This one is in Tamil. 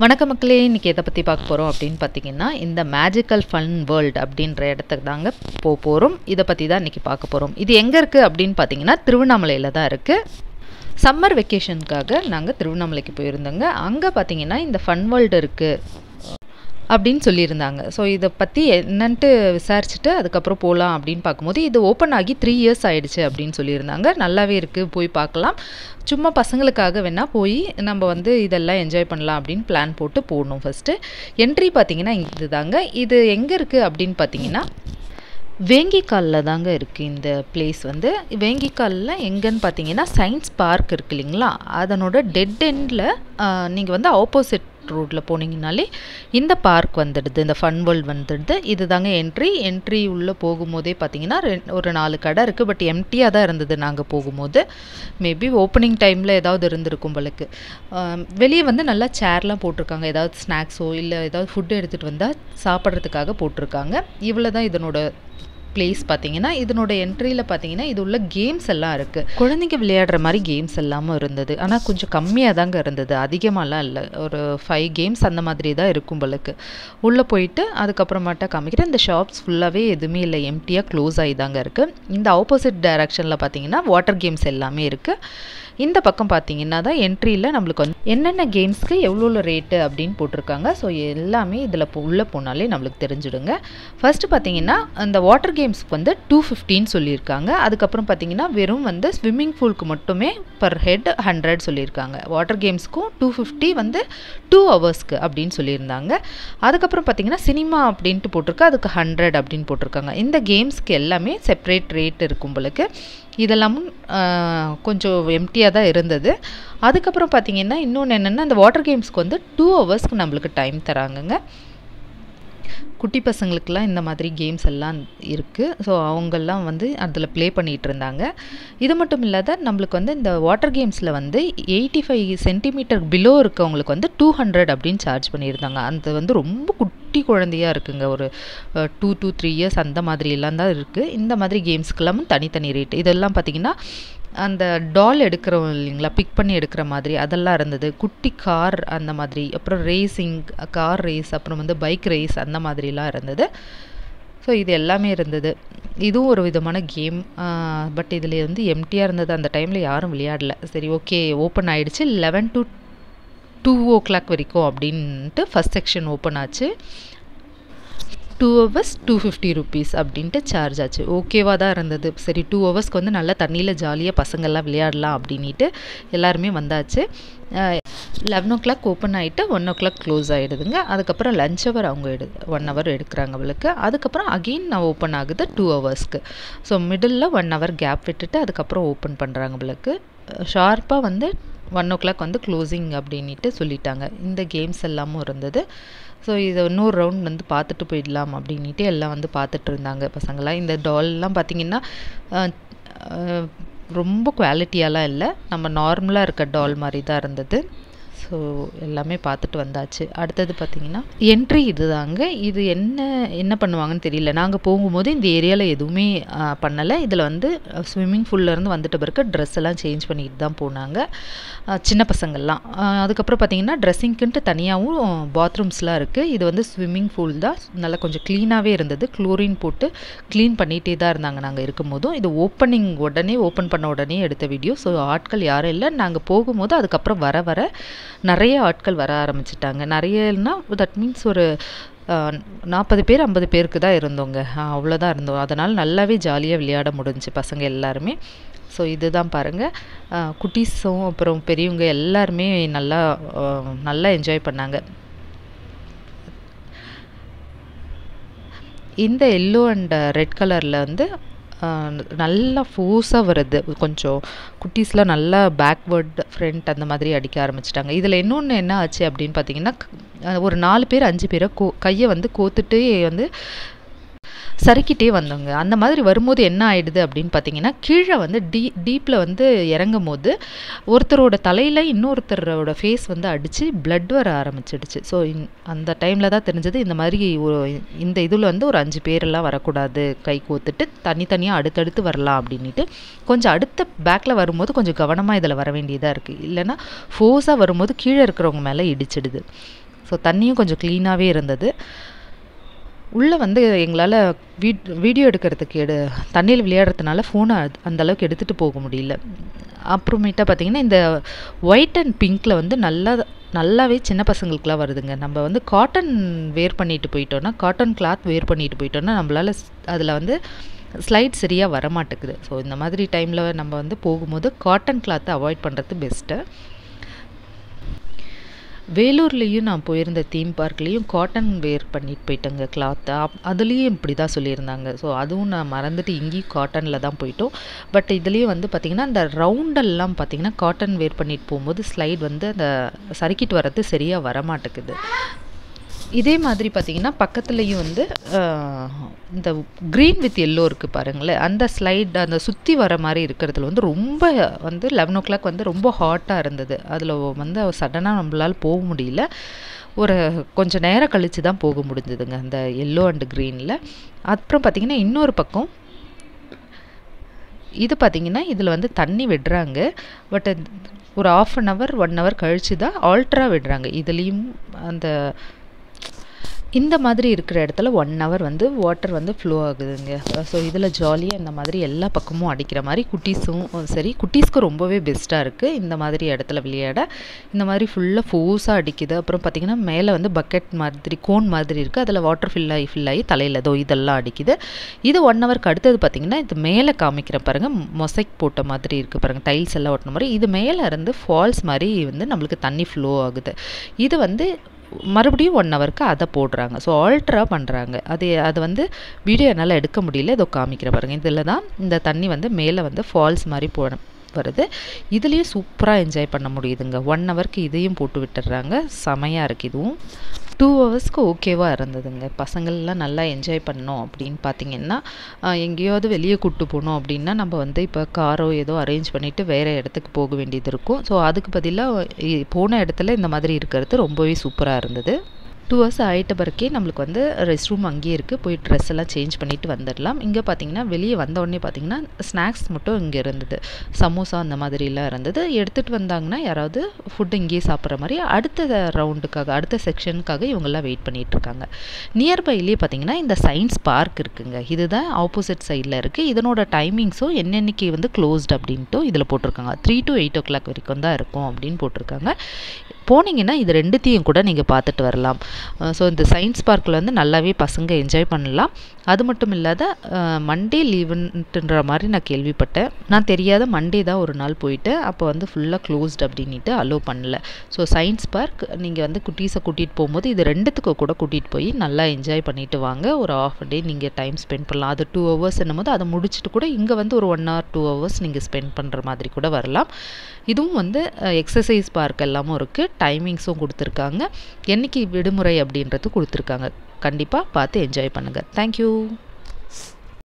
வணக்கம் மக்களே, இன்னைக்கு எதை பற்றி பார்க்க போகிறோம் அப்படின்னு பார்த்தீங்கன்னா, இந்த மேஜிக்கல் ஃபன் வேர்ல்டு அப்படின்ற இடத்துக்கு தாங்க போகிறோம். இதை பற்றி தான் இன்றைக்கி பார்க்க போகிறோம். இது எங்கே இருக்குது அப்படின்னு பார்த்தீங்கன்னா, திருவண்ணாமலையில் தான் இருக்குது. சம்மர் வெக்கேஷனுக்காக நாங்கள் திருவண்ணாமலைக்கு போயிருந்தோங்க. அங்கே பார்த்தீங்கன்னா இந்த ஃபன் வேர்ல்டு இருக்குது அப்படின்னு சொல்லியிருந்தாங்க. ஸோ இதை பற்றி என்னன்ட்டு விசாரிச்சுட்டு அதுக்கப்புறம் போகலாம் அப்படின்னு பார்க்கும்போது, இது ஓப்பன் ஆகி 3 இயர்ஸ் ஆகிடுச்சு அப்படின்னு சொல்லியிருந்தாங்க. நல்லாவே இருக்குது, போய் பார்க்கலாம். சும்மா பசங்களுக்காக வேணால் போய் நம்ம வந்து இதெல்லாம் என்ஜாய் பண்ணலாம் அப்படின்னு பிளான் போட்டு போகணும். ஃபஸ்ட்டு என்ட்ரி பார்த்திங்கன்னா இது தாங்க. இது எங்கே இருக்குது அப்படின்னு பார்த்தீங்கன்னா, வேங்கிக்காலில் தாங்க இருக்குது இந்த பிளேஸ். வந்து வேங்கிக்காலில் எங்கன்னு பார்த்தீங்கன்னா, சயின்ஸ் பார்க் இருக்குது இல்லைங்களா, அதனோட டெட் எண்டில் நீங்கள் வந்து ஆப்போசிட் ரோட்டில் போனீங்கனாலே இந்த பார்க் வந்துடுது, இந்த ஃபன் வேர்ல்டு வந்துடுது. இது தாங்க என்ட்ரி உள்ளே போகும்போதே பார்த்தீங்கன்னா ஒரு 4 கடை இருக்குது. பட் எம்டியாக தான் இருந்தது நாங்கள் போகும்போது. மேபி ஓப்பனிங் டைமில் ஏதாவது இருந்திருக்கும் போலுக்கு. வெளியே வந்து நல்லா சேர்லாம் போட்டிருக்காங்க. ஏதாவது ஸ்நாக்ஸோ இல்லை ஏதாவது ஃபுட்டு எடுத்துகிட்டு வந்தால் சாப்பிட்றதுக்காக போட்டிருக்காங்க. இவ்வளோ தான் இதனோட பிளேஸ். பார்த்தீங்கன்னா இதனோட என்ட்ரியில் பார்த்தீங்கன்னா இது உள்ள கேம்ஸ் எல்லாம் இருக்குது. குழந்தைங்க விளையாடுற மாதிரி கேம்ஸ் எல்லாமும் இருந்தது. ஆனால் கொஞ்சம் கம்மியாக தாங்க இருந்தது, அதிகமாகலாம் இல்லை. ஒரு 5 கேம்ஸ் அந்த மாதிரி தான் இருக்கும் போலுக்கு. உள்ளே போயிட்டு அதுக்கப்புறமாட்டா காமிக்கிறேன். இந்த ஷாப்ஸ் ஃபுல்லாகவே எதுவுமே இல்லை, எம்டியாக க்ளோஸ் ஆகி தாங்க இருக்குது. இந்த ஆப்போசிட் டைரக்ஷனில் பார்த்தீங்கன்னா வாட்டர் கேம்ஸ் எல்லாமே இருக்குது. இந்த பக்கம் பார்த்தீங்கன்னா தான் என்ட்ரியில் நம்மளுக்கு வந்து என்னென்ன கேம்ஸ்க்கு எவ்வளோ ரேட்டு அப்படின்னு போட்டிருக்காங்க. ஸோ எல்லாமே இதில் உள்ளே போனாலே நம்மளுக்கு தெரிஞ்சிடுங்க. ஃபஸ்ட்டு பார்த்தீங்கன்னா அந்த வாட்டர் கேம்ஸ்க்கு வந்து 250 சொல்லியிருக்காங்க. அதுக்கப்புறம் பார்த்தீங்கன்னா வெறும் வந்து ஸ்விம்மிங் பூலுக்கு மட்டுமே பர் ஹெட் 100 சொல்லியிருக்காங்க. வாட்டர் கேம்ஸ்க்கும் 250 வந்து 2 ஹவர்ஸ்க்கு அப்படின்னு சொல்லியிருந்தாங்க. அதுக்கப்புறம் பார்த்தீங்கன்னா சினிமா அப்படின்ட்டு போட்டிருக்கு, அதுக்கு 100 அப்படின்னு போட்டிருக்காங்க. இந்த கேம்ஸ்க்கு எல்லாமே செப்பரேட் ரேட் இருக்கும் போலுக்கு. இதெல்லாமும் கொஞ்சம் எம்டியாக தான் இருந்தது. அதுக்கப்புறம் பார்த்தீங்கன்னா இன்னொன்று என்னென்னா, அந்த வாட்டர் கேம்ஸ்க்கு வந்து 2 ஹவர்ஸ்க்கு நம்மளுக்கு டைம் தராங்கங்க. குட்டி பசங்களுக்கெல்லாம் இந்த மாதிரி கேம்ஸ் எல்லாம் இருக்குது. ஸோ அவங்கெல்லாம் வந்து அதில் ப்ளே பண்ணிகிட்டு இருந்தாங்க. இது மட்டும் இல்லாத நம்மளுக்கு வந்து இந்த வாட்டர் கேம்ஸில் வந்து 85 சென்டிமீட்டர் பிலோ இருக்கவங்களுக்கு வந்து 200 அப்படின்னு சார்ஜ் பண்ணியிருந்தாங்க. அது வந்து ரொம்ப குட்டி குழந்தையாக இருக்குங்க. ஒரு 2 to 3 இயர்ஸ் அந்த மாதிரியெல்லாம் தான் இருக்குது. இந்த மாதிரி கேம்ஸ்க்கெல்லாம் தனித்தனி ரேட். இதெல்லாம் பார்த்திங்கன்னா அந்த டால் எடுக்கிறோம் இல்லைங்களா, பிக் பண்ணி எடுக்கிற மாதிரி அதெல்லாம் இருந்தது. குட்டி கார் அந்த மாதிரி, அப்புறம் ரேசிங், கார் ரேஸ், அப்புறம் வந்து பைக் ரேஸ் அந்த மாதிரிலாம் இருந்தது. ஸோ இது எல்லாமே இருந்தது. இதுவும் ஒரு விதமான கேம். பட் இதில் வந்து எம்டியாக இருந்தது. அந்த டைமில் யாரும் விளையாடல. சரி, ஓகே, ஓப்பன் ஆகிடுச்சு 11 to 2 o'clock வரைக்கும் அப்படின்ட்டு ஃபஸ்ட் செக்ஷன் ஓப்பன் ஆச்சு. 2 hours 250 rupees அப்படின்ட்டு சார்ஜ் ஆச்சு. ஓகேவாக தான் இருந்தது. சரி, 2 ஹவர்ஸ்க்கு வந்து நல்லா தண்ணியில் ஜாலியாக பசங்கள்லாம் விளையாடலாம் அப்படின்ட்டு எல்லாருமே வந்தாச்சு. 11 o'clock ஓப்பன் ஆகிட்டு 1 o'clock க்ளோஸ் ஆகிடுதுங்க. அதுக்கப்புறம் லஞ்ச் ஹவர் அவங்க 1 hour எடுக்கிறாங்க அவளுக்கு. அதுக்கப்புறம் அகெயின் ஓப்பன் ஆகுது 2 ஹவர்ஸ்க்கு. ஸோ மிடில் 1 hour கேப் விட்டுட்டு அதுக்கப்புறம் ஓப்பன் பண்ணுறாங்க அவளுக்கு. ஷார்ப்பாக வந்து 1 o'clock வந்து க்ளோசிங் அப்படின்ட்டு சொல்லிட்டாங்க. இந்த கேம்ஸ் எல்லாமும் இருந்தது. ஸோ இதை இன்னொரு ரவுண்ட் வந்து பார்த்துட்டு போயிடலாம் அப்படின்ட்டு எல்லாம் வந்து பார்த்துட்டு இருந்தாங்க பசங்களாம். இந்த டால்லாம் பார்த்திங்கன்னா ரொம்ப குவாலிட்டியாலாம் இல்லை, நம்ம நார்மலாக இருக்க டால் மாதிரி தான் இருந்தது. ஸோ எல்லாமே பார்த்துட்டு வந்தாச்சு. அடுத்தது பார்த்திங்கன்னா என்ட்ரி இது தாங்க. இது என்ன பண்ணுவாங்கன்னு தெரியல. நாங்கள் போகும்போது இந்த ஏரியாவில் எதுவுமே பண்ணலை. இதில் வந்து ஸ்விம்மிங் பூல்லேருந்து வந்துட்ட பிறகு ட்ரெஸ் எல்லாம் சேஞ்ச் பண்ணிட்டு தான் போனாங்க சின்ன பசங்கள்லாம். அதுக்கப்புறம் பார்த்திங்கன்னா ட்ரெஸ்ஸிங்க்குன்ட்டு தனியாகவும் பாத்ரூம்ஸ்லாம் இருக்குது. இது வந்து ஸ்விம்மிங் பூல் தான், நல்லா கொஞ்சம் க்ளீனாகவே இருந்தது. குளோரின் போட்டு க்ளீன் பண்ணிகிட்டே தான் இருந்தாங்க நாங்கள் இருக்கும்போதும். இது ஓப்பன் பண்ண உடனே எடுத்த வீடியோ. ஸோ ஆட்கள் யாரும் இல்லை. நாங்கள் போகும்போது அதுக்கப்புறம் வர நிறைய ஆட்கள் வர ஆரம்பிச்சிட்டாங்க. நிறையனா தட் மீன்ஸ் ஒரு 40 பேர் 50 பேருக்கு தான் இருந்தோங்க. அவ்வளோதான் இருந்தோம். அதனால் நல்லாவே ஜாலியாக விளையாட முடிஞ்சு பசங்க எல்லாருமே. ஸோ இதுதான் பாருங்கள், குட்டீஸும் அப்புறம் பெரியவங்க எல்லாருமே நல்லா என்ஜாய் பண்ணாங்க. இந்த எல்லோ அண்ட் ரெட் கலரில் வந்து நல்லா ஃபோர்ஸாக வருது. கொஞ்சம் குட்டீஸ்லாம் நல்லா பேக்வேர்ட் ஃப்ரண்ட் அந்த மாதிரி அடிக்க ஆரம்பிச்சிட்டாங்க. இதில் இன்னொன்று என்ன ஆச்சு அப்படின்னு பார்த்தீங்கன்னா, ஒரு 4 பேர் 5 பேரை கையை வந்து கோத்துட்டு வந்து சறுக்கிட்டே வந்தோங்க. அந்த மாதிரி வரும்போது என்ன ஆகிடுது அப்படின்னு பார்த்தீங்கன்னா, கீழே வந்து டீப்பில் வந்து இறங்கும் போது ஒருத்தரோட தலையில் இன்னொருத்தரோட ஃபேஸ் வந்து அடித்து பிளட் வர ஆரம்பிச்சிடுச்சு. ஸோ அந்த டைமில் தான் தெரிஞ்சது இந்த மாதிரி இந்த இதில் வந்து ஒரு 5 பேரெல்லாம் வரக்கூடாது, கை கோத்துட்டு தனித்தனியாக அடுத்தடுத்து வரலாம் அப்படின்ட்டு. கொஞ்சம் அடுத்த பேக்கில் வரும்போது கொஞ்சம் கவனமாக இதில் வர வேண்டியதாக இருக்குது. இல்லைன்னா ஃபோர்ஸாக வரும்போது கீழே இருக்கிறவங்க மேலே இடிச்சிடுது. ஸோ தண்ணியும் கொஞ்சம் க்ளீனாகவே இருந்தது. உள்ளே வந்து எங்களால் வீடியோ எடுக்கிறதுக்கு தண்ணியில் விளையாடுறதுனால ஃபோனை அந்தளவுக்கு எடுத்துகிட்டு போக முடியல. அப்புறமேட்டா பார்த்திங்கன்னா இந்த ஒயிட் அண்ட் பிங்க்கில் வந்து நல்லாவே சின்ன பசங்களுக்குலாம் வருதுங்க. நம்ம வந்து காட்டன் வேர் பண்ணிட்டு போயிட்டோன்னா, காட்டன் கிளாத் வேர் பண்ணிட்டு போயிட்டோன்னா நம்மளால் அதில் வந்து ஸ்லைட் சரியாக வரமாட்டேங்குது. ஸோ இந்த மாதிரி டைமில் நம்ம வந்து போகும்போது காட்டன் கிளாத்தை அவாய்ட் பண்ணுறது பெஸ்ட்டு. வேலூர்லேயும் நான் போயிருந்த தீம் பார்க்லேயும் காட்டன் வேர் பண்ணிட்டு போயிட்டேங்க கிளாத்தை. அதுலேயும் இப்படி தான் சொல்லியிருந்தாங்க. ஸோ அதுவும் நான் மறந்துட்டு இங்கேயும் காட்டனில் தான் போயிட்டோம். பட் இதுலேயும் வந்து பார்த்திங்கன்னா அந்த ரவுண்டெல்லாம் பார்த்திங்கன்னா காட்டன் வேர் பண்ணிட்டு போகும்போது ஸ்லைட் வந்து அந்த சறுக்கிட்டு வர்றது சரியாக வரமாட்டேங்குது. இதே மாதிரி பார்த்திங்கன்னா பக்கத்துலேயும் வந்து இந்த க்ரீன் வித் எல்லோ இருக்குது பாருங்களேன், அந்த ஸ்லைட் அந்த சுற்றி வர மாதிரி இருக்கிறதுல வந்து ரொம்ப வந்து 11 o'clock வந்து ரொம்ப ஹாட்டாக இருந்தது. அதில் வந்து சடனாக நம்மளால் போக முடியல. ஒரு கொஞ்சம் நேரம் கழித்து தான் போக முடிஞ்சதுங்க அந்த எல்லோ அண்டு க்ரீனில். அப்புறம் பார்த்திங்கன்னா இன்னொரு பக்கம் இது பார்த்திங்கன்னா இதில் வந்து தண்ணி விடுறாங்க. பட் ஒரு 1/2 hour 1 hour கழித்து தான் ஆல்ட்ரா விடுறாங்க. இதுலேயும் அந்த இந்த மாதிரி இருக்கிற இடத்துல 1 hour வந்து வாட்டர் வந்து ஃப்ளோ ஆகுதுங்க. ஸோ இதில் ஜாலியாக இந்த மாதிரி எல்லா பக்கமும் அடிக்கிற மாதிரி குட்டீஸும் சரி, குட்டீஸ்க்கு ரொம்பவே பெஸ்ட்டாக இருக்குது இந்த மாதிரி இடத்துல விளையாட. இந்த மாதிரி ஃபுல்லாக ஃபோர்ஸாக அடிக்குது. அப்புறம் பார்த்திங்கன்னா மேலே வந்து பக்கெட் மாதிரி கோன் மாதிரி இருக்குது, அதில் வாட்டர் ஃபில் ஆகி தலையில் இதெல்லாம் அடிக்குது. இது 1 hourக்கு அடுத்தது பார்த்திங்கன்னா இது மேலே காமிக்கிற பாருங்கள், மொசைக் போட்ட மாதிரி இருக்குது பாருங்கள், டைல்ஸ் எல்லாம் ஒட்டின மாதிரி. இது மேலே இருந்து ஃபால்ஸ் மாதிரி வந்து நம்மளுக்கு தண்ணி ஃப்ளோ ஆகுது. இது வந்து மறுபடியும் 1 hourக்கு அதை போடுறாங்க. ஸோ ஆல்ட்ரா பண்ணுறாங்க. அது வந்து வீடியோ என்னால் எடுக்க முடியல, இதோ காமிக்கிற பாருங்கள். இதில் தான் இந்த தண்ணி வந்து மேலே வந்து ஃபால்ஸ் மாதிரி வருது. இதுலேயும் சூப்பராக என்ஜாய் பண்ண முடியுதுங்க. 1 hourக்கு இதையும் போட்டு விட்டுடுறாங்க. செமையாக இருக்குது. இதுவும் 2 hours ஓகேவாக இருந்ததுங்க. பசங்கள்லாம் நல்லா என்ஜாய் பண்ணோம் அப்படின்னு பார்த்திங்கன்னா, எங்கேயாவது வெளியே கூப்பிட்டு போனோம் அப்படின்னா நம்ம வந்து இப்போ காரோ ஏதோ அரேஞ்ச் பண்ணிவிட்டு வேறு இடத்துக்கு போக வேண்டியது இருக்கும். ஸோ அதுக்கு பதிலாக போன இடத்துல இந்த மாதிரி இருக்கிறது ரொம்பவே சூப்பராக இருந்தது. 2 hours ஆகிட்ட பிறக்கே நம்மளுக்கு வந்து ரெஸ்ட் ரூம் அங்கேயே இருக்குது, போய் ட்ரெஸ் எல்லாம் சேஞ்ச் பண்ணிவிட்டு வந்துடலாம். இங்கே பார்த்திங்கன்னா வெளியே வந்த உடனே பார்த்திங்கன்னா ஸ்நாக்ஸ் மட்டும் இங்கே இருந்தது. சமோசா அந்த மாதிரிலாம் இருந்தது. எடுத்துகிட்டு வந்தாங்கன்னா யாராவது ஃபுட்டு இங்கேயே சாப்பிட்ற மாதிரி அடுத்த ரவுண்டுக்காக அடுத்த செக்ஷனுக்காக இவங்கெல்லாம் வெயிட் பண்ணிகிட்ருக்காங்க. நியர்பைலேயே பார்த்திங்கன்னா இந்த சயின்ஸ் பார்க் இருக்குங்க. இதுதான் ஆப்போசிட் சைடில் இருக்குது. இதனோட டைமிங்ஸும் என்னென்னைக்கு வந்து க்ளோஸ்ட் அப்படின்ட்டு இதில் போட்டிருக்காங்க. 3 to 8 o'clock வரைக்கும் தான் இருக்கும் அப்படின்னு போட்டிருக்காங்க. போனீங்கன்னா இது ரெண்டுத்தையும் கூட நீங்கள் பார்த்துட்டு வரலாம். ஸோ இந்த சயின்ஸ் பார்க்கில் வந்து நல்லாவே பசங்க என்ஜாய் பண்ணலாம். அது மட்டும் இல்லாத மண்டே லீவுன்ட்டுன்ற மாதிரி நான் கேள்விப்பட்டேன். நான் தெரியாத மண்டே தான் ஒரு நாள் போயிட்டு அப்போ வந்து ஃபுல்லாக க்ளோஸ்ட் அப்படின்ட்டு அலோவ் பண்ணல. ஸோ சயின்ஸ் பார்க் நீங்கள் வந்து குட்டீஸை கூட்டிகிட்டு போகும்போது இது ரெண்டுத்துக்கு கூட கூட்டிகிட்டு போய் நல்லா என்ஜாய் பண்ணிவிட்டு வாங்க. ஒரு ½ day நீங்கள் டைம் ஸ்பெண்ட் பண்ணலாம். அது 2 hours என்னும்போது அதை முடிச்சுட்டு கூட இங்கே வந்து ஒரு 1 hour 2 hours நீங்கள் ஸ்பெண்ட் பண்ணுற மாதிரி கூட வரலாம். இதுவும் வந்து எக்ஸசைஸ் பார்க் எல்லாமும் இருக்குது. டைமிங்ஸும் கொடுத்துருக்காங்க. என்றைக்கு விடுமுறை அப்படின்றது கொடுத்துருக்காங்க. கண்டிப்பாக பார்த்து என்ஜாய் பண்ணுங்கள். தேங்க்யூ.